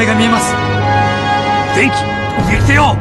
体が見えます。電気撃てよ。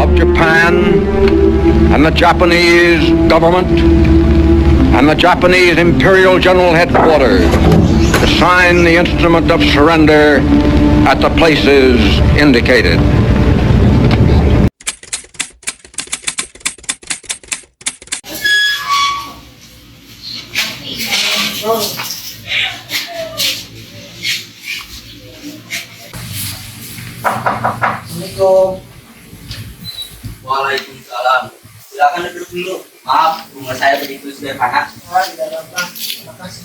Of Japan and the Japanese government and the Japanese Imperial General Headquarters to sign the instrument of surrender at the places indicated. Assalamualaikum. Waalaikumsalam. Silakan duduk dulu. Maaf, rumah saya begitu sederhana. Tidak apa-apa. Terima kasih.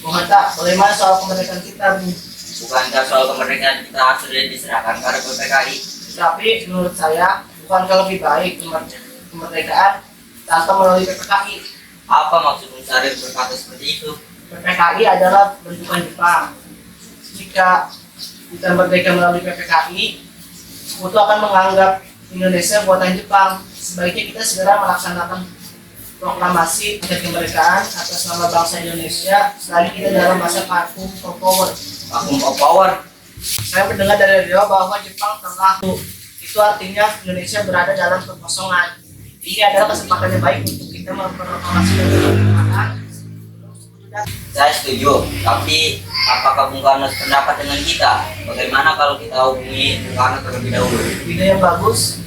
Bung Hatta, bagaimana soal kemerdekaan kita, Bu? Bukankah soal kemerdekaan kita sudah diserahkan pada PPKI? Tapi menurut saya, bukankah lebih baik kemerdekaan tanpa melalui PPKI? Apa maksud Syarif berkata seperti itu? PPKI adalah bentukan Jepang. Jika kita merdeka melalui PPKI, Sekutu akan menganggap Indonesia buatan Jepang. Sebaiknya kita segera melaksanakan proklamasi kemerdekaan atas nama bangsa Indonesia selagi kita dalam masa vacuum of power. Vacuum of power? Saya mendengar dari beliau bahwa Jepang telah itu artinya Indonesia berada dalam kekosongan. Ini adalah kesempatan yang baik untuk kita memproklamasi kemerdekaan. Saya setuju, tapi apakah Bung Karno sependapat dengan kita? Bagaimana kalau kita hubungi Bung Karno terlebih dahulu? Ide yang bagus.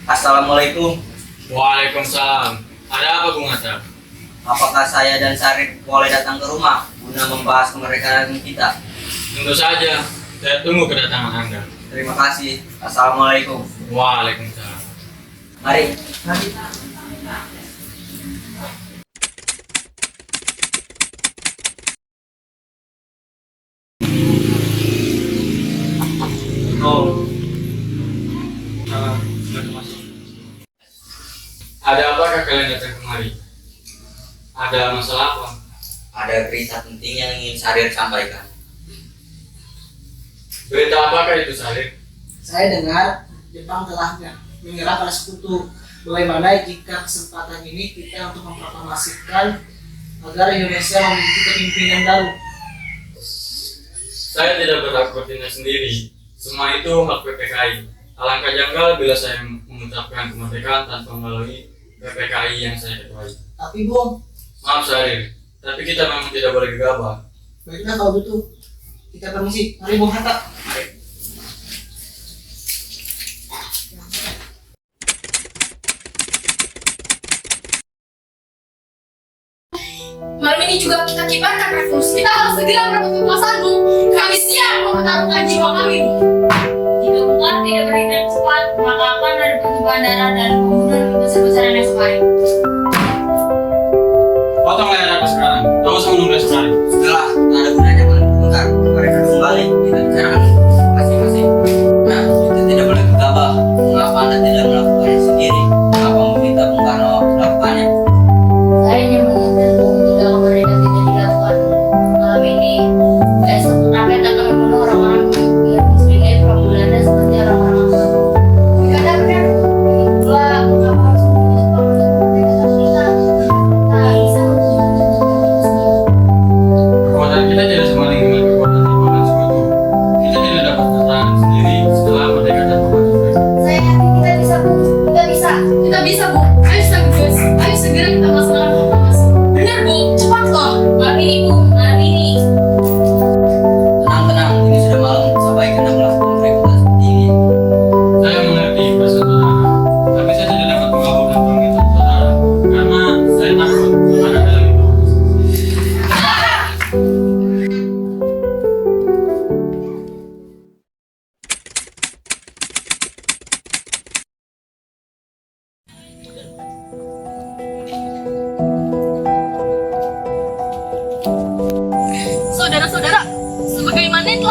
Assalamualaikum. Waalaikumsalam. Ada apa Bung Hatta? Apakah saya dan Syarif boleh datang ke rumah guna membahas kemerdekaan kita? Tentu saja. Saya tunggu kedatangan Anda. Terima kasih. Assalamualaikum. Waalaikumsalam. Mari. Ada apakah kalian datang kemari? Ada masalah apa? Ada berita penting yang ingin Syarif sampaikan. Berita apakah itu, Syarif? Saya dengar Jepang telah menyerah pada Sekutu. Bagaimana jika kesempatan ini kita untuk memproklamasikan agar Indonesia memiliki kepemimpinan baru? Saya tidak berhak bertindak sendiri. Semua itu hak PPKI. Alangkah janggal bila saya mengucapkan kemerdekaan tanpa melalui PPKI yang saya ketuai. Tapi Bung, Maaf Syarif, tapi kita memang tidak boleh gegabah. baiklah kalau begitu. Kita permisi. Mari Bung Hatta. Malam ini juga kita kibarkan revolusi. Kita harus segera merebut kekuasaanmu. Kami siap mempertaruhkan jiwa kami. Jika bukan tidak bertindak cepat, maka akan ada pertumpahan darah dan pembunuhan besar-besaran yang kemarin. Potong leher aku sekarang. Kamu usah menunggu sekali. Setelah tak ada gunanya bentar, mari duduk kembali kita bicarakan masing-masing. Nah, kita tidak boleh gegabah. Mengapa Anda tidak melakukannya sendiri? Mengapa meminta Bung Karno melakukannya? Saya hanya mengingatkan jika kemerdekaan tidak dilakukan malam ini, esok rakyat akan membunuh orang-orang yang miskin from Belanda seperti orang-orang asing. Jika benar, itulah mengapa harus memilih kemerdekaan kita. Tak bisa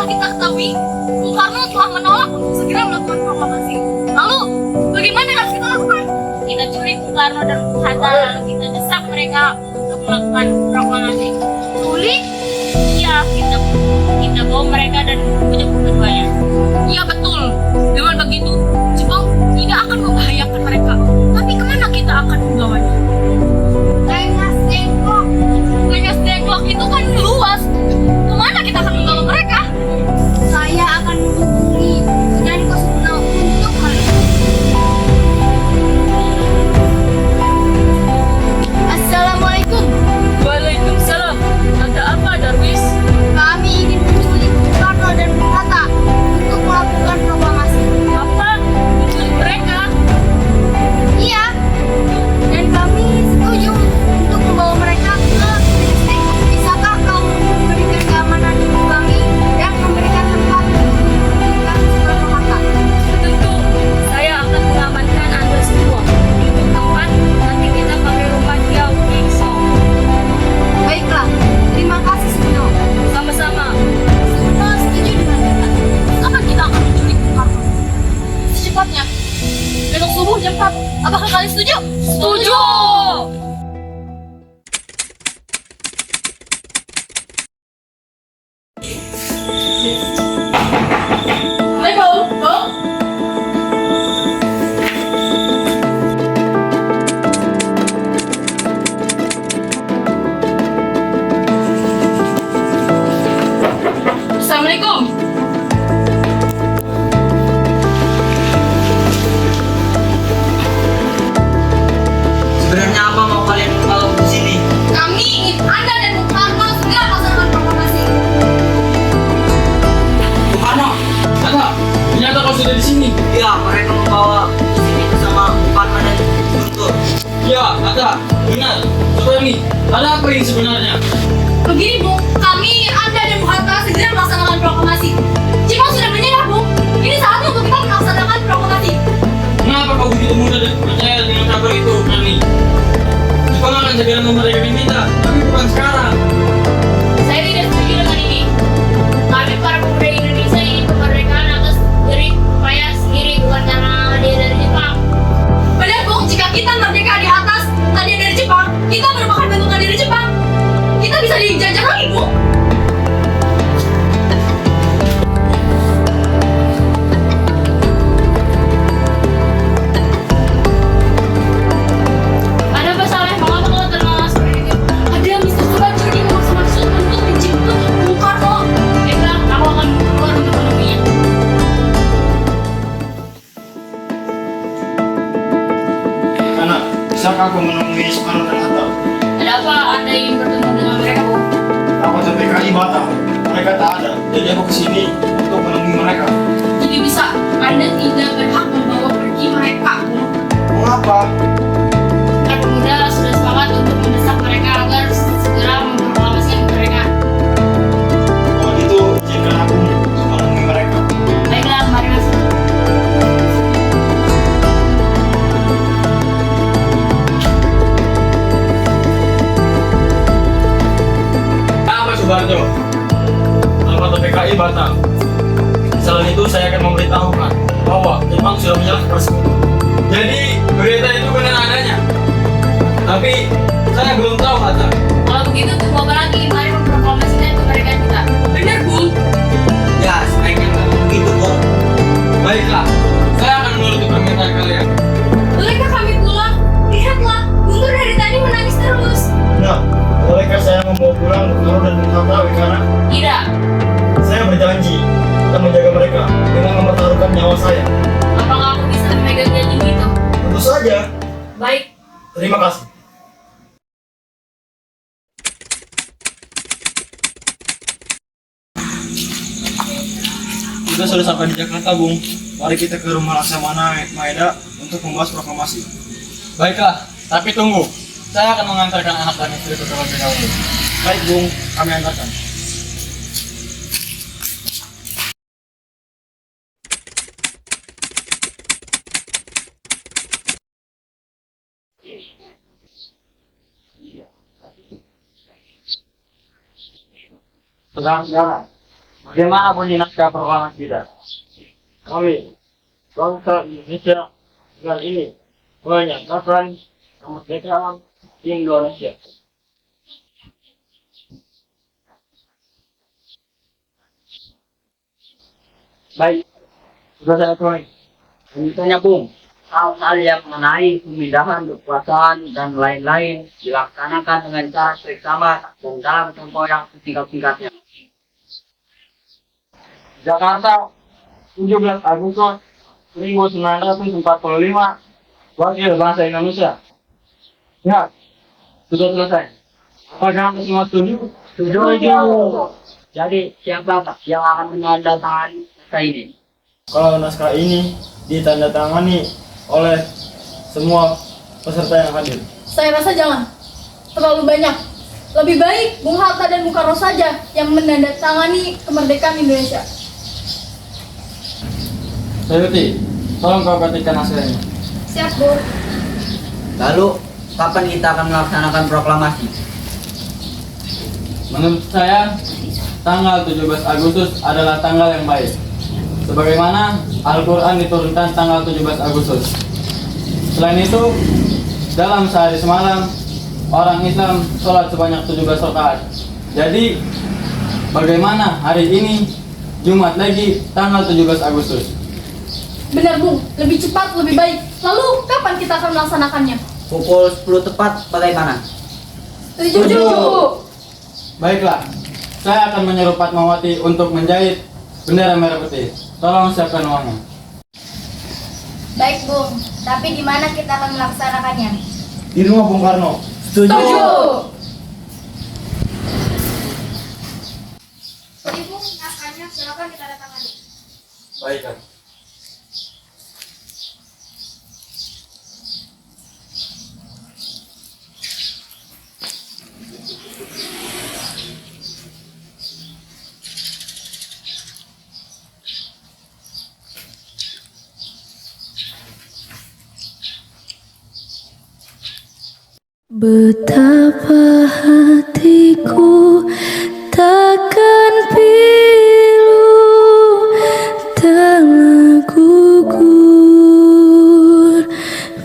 kita ketahui, Bung Karno telah menolak untuk segera melakukan proklamasi. Lalu, bagaimana yang harus kita lakukan? Kita culik Bung Karno dan Bung Hatta, lalu kita desak mereka untuk melakukan proklamasi. Culik? Iya, kita bawa mereka dan bujuk keduanya. Iya betul. Dengan begitu, Jepang tidak akan membahayakan mereka. Tapi kemana kita akan membawanya? Lengas Dengklok itu kan luas. Kemana kita akan membawa mereka? Saya akan menghubungi Sunan Kosubno untuk hal itu. Assalamualaikum. Waalaikumsalam. Ada apa, Darwis? Kami ingin menculik Bung Karno dan Bung Hatta untuk melakukan proklamasi. Apa? Menculik mereka? Iya. Dan kami setuju untuk membawa mereka ke Palestina. Bisakah kau memberikan keamanan untuk kami dan memberikan tempat untuk memberikan Soekarno Hatta? Tentu. Saya akan mengamankan Anda semua. Untuk tempat, nanti kita pakai rumah Kiau Kingso. Baiklah. Terima kasih, Suno. Sama-sama. Suno setuju dengan kita. Kapan kita akan menculik Bung Karno? Secepatnya. Besok subuh jam 4. Apakah kalian setuju? Setuju! Hai, Paul. Paul. Assalamualaikum. Sebenarnya apa mau kalian bawa di sini? Kami ingin Anda dan Bung Karno segera melaksanakan proklamasi. Bung Karno, Hatta, ternyata kau sudah di sini. iya mereka membawa di sini bersama Bung Karno dan Guntur. Ya, Hatta, benar. Sekarang ada apa ini sebenarnya? Begini, Bung. Kami ingin Anda dan Bung Hatta segera melaksanakan proklamasi. Jepang sudah menyerah, Bung. Ini saatnya untuk kita melaksanakan proklamasi. Kenapa kau begitu mudah dan percaya dengan kabar itu, Nani? Jepang akan segera memerdekakan kita, tapi bukan sekarang. Saya tidak setuju dengan ini. Kami para pemuda Indonesia ingin kemerdekaan atas jerih payah sendiri, bukan karena hadiah dari Jepang. Benar, Bung. Jika kita merdeka di atas hadiah dari Jepang, kita merupakan bentukan dari Jepang. Kita bisa dijajah lagi, Bung. Ada masalah mengapa kau terlalu seperti itu? Ada Mr. Subajudi maksud untuk menjemput Bung Karno. Baiklah, aku akan keluar untuk menemuinya. Anak, bisakah aku menemui Soekarno dan Hatta? Ada apa Anda ingin bertemu dengan mereka, Bung? Aku sampai PKI Batam. Mereka tak ada, jadi aku kesini untuk menemui mereka. Jadi bisa, Anda tidak berhak membawa pergi mereka, Bung. Mengapa? Para pemuda sudah sepakat untuk mendesak mereka agar segera memproklamasikan mereka. Kalau gitu, izinkan aku menemui mereka. Baiklah, mari masuk. Apa Subarjo? Anggota PKI Batam. Selain itu saya akan memberitahukan bahwa Jepang sudah menyerah kepada Sekutu. Jadi berita itu benar adanya. Tapi saya belum tahu Hatta. Kalau begitu, tunggu apa lagi? Mari memproklamasikan kemerdekaan kita. Benar, Bung. Ya sebaiknya nggak begitu Bung. Baiklah, saya akan menuruti permintaan kalian. Bolehkah kami pulang? Lihatlah, Guntur dari tadi menangis terus. Nah, bolehkah saya membawa pulang Soekarno dan Bung Hatta karena Tidak. saya berjanji akan menjaga mereka dengan mempertaruhkan nyawa saya. Apakah aku bisa memegang janji itu? Tentu saja. Baik. Terima kasih. Kita sudah sampai di Jakarta, Bung. Mari kita ke rumah Laksamana Maeda untuk membahas proklamasi. Baiklah, tapi tunggu. Saya akan mengantarkan anak dan istri terlebih dahulu. Baik, Bung. Kami antarkan. Saudara-saudara, Bagaimana bunyi naskah proklamasi kita? Kami, bangsa Indonesia, dengan ini menyatakan kemerdekaan Indonesia. Baik, sudah saya tulis. Selanjutnya, Bung, hal-hal yang mengenai pemindahan kekuasaan dan lain-lain dilaksanakan dengan cara seksama dan dalam tempo yang singkat-singkatnya. Jakarta, 17 Agustus 1945, Wakil Bangsa Indonesia. Ya, sudah selesai. Apakah Anda semua setuju? Setuju. Jadi, siapa yang akan menandatangani naskah ini? Kalau naskah ini ditandatangani oleh semua peserta yang hadir. Saya rasa jangan. Terlalu banyak. Lebih baik Bung Hatta dan Bung Karno saja yang menandatangani kemerdekaan Indonesia. Sayuti, tolong kau ketikkan naskahnya. Siap, Bu. Lalu, kapan kita akan melaksanakan proklamasi? Menurut saya, tanggal 17 Agustus adalah tanggal yang baik. Sebagaimana Al-Quran diturunkan tanggal 17 Agustus. Selain itu, dalam sehari semalam, orang Islam sholat sebanyak 17 rakaat. Jadi, bagaimana hari ini, Jumat lagi, tanggal 17 Agustus? Benar, Bung. Lebih cepat, lebih baik. Lalu, kapan kita akan melaksanakannya? Pukul 10 tepat bagaimana? Setuju. Baiklah, saya akan menyuruh Fatmawati untuk menjahit bendera merah putih. Tolong siapkan uangnya. Baik, Bung. Tapi di mana kita akan melaksanakannya? Di rumah Bung Karno. Setuju. Jadi, Bung, naskahnya silakan kita datangkan. Baik, Kak. Betapa hatiku takkan pilu telah gugur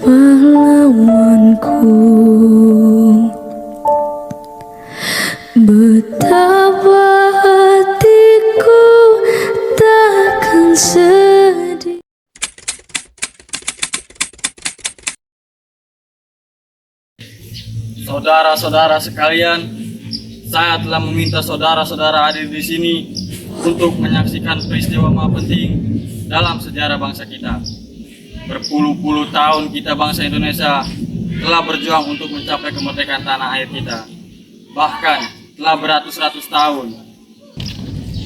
melawanku. Betapa hatiku takkan sedih. Saudara-saudara sekalian, saya telah meminta saudara-saudara hadir di sini untuk menyaksikan peristiwa maha penting dalam sejarah bangsa kita. Berpuluh-puluh tahun kita bangsa Indonesia telah berjuang untuk mencapai kemerdekaan tanah air kita. Bahkan telah beratus-ratus tahun.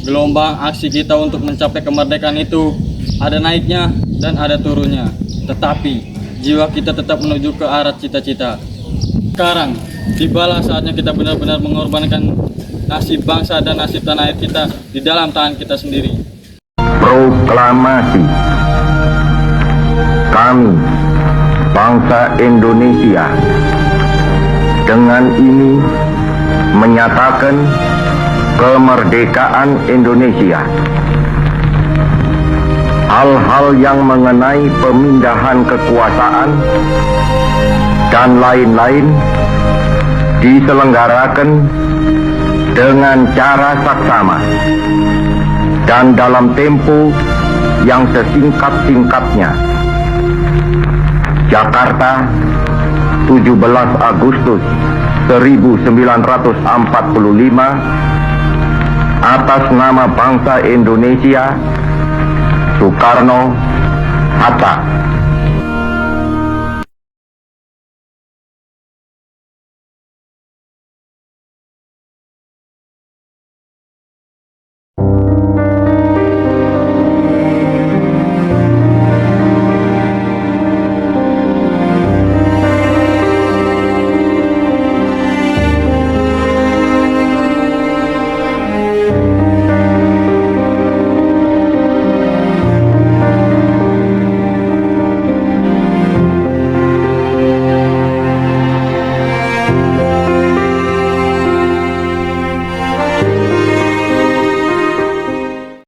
Gelombang aksi kita untuk mencapai kemerdekaan itu ada naiknya dan ada turunnya. Tetapi jiwa kita tetap menuju ke arah cita-cita. Sekarang, tibalah saatnya kita benar-benar mengorbankan nasib bangsa dan nasib tanah air kita di dalam tangan kita sendiri. Proklamasi. Kami, bangsa Indonesia, dengan ini menyatakan kemerdekaan Indonesia. Hal-hal yang mengenai pemindahan kekuasaan dan lain-lain diselenggarakan dengan cara saksama dan dalam tempo yang sesingkat-singkatnya. Jakarta, 17 Agustus 1945, atas nama bangsa Indonesia, Soekarno, Hatta.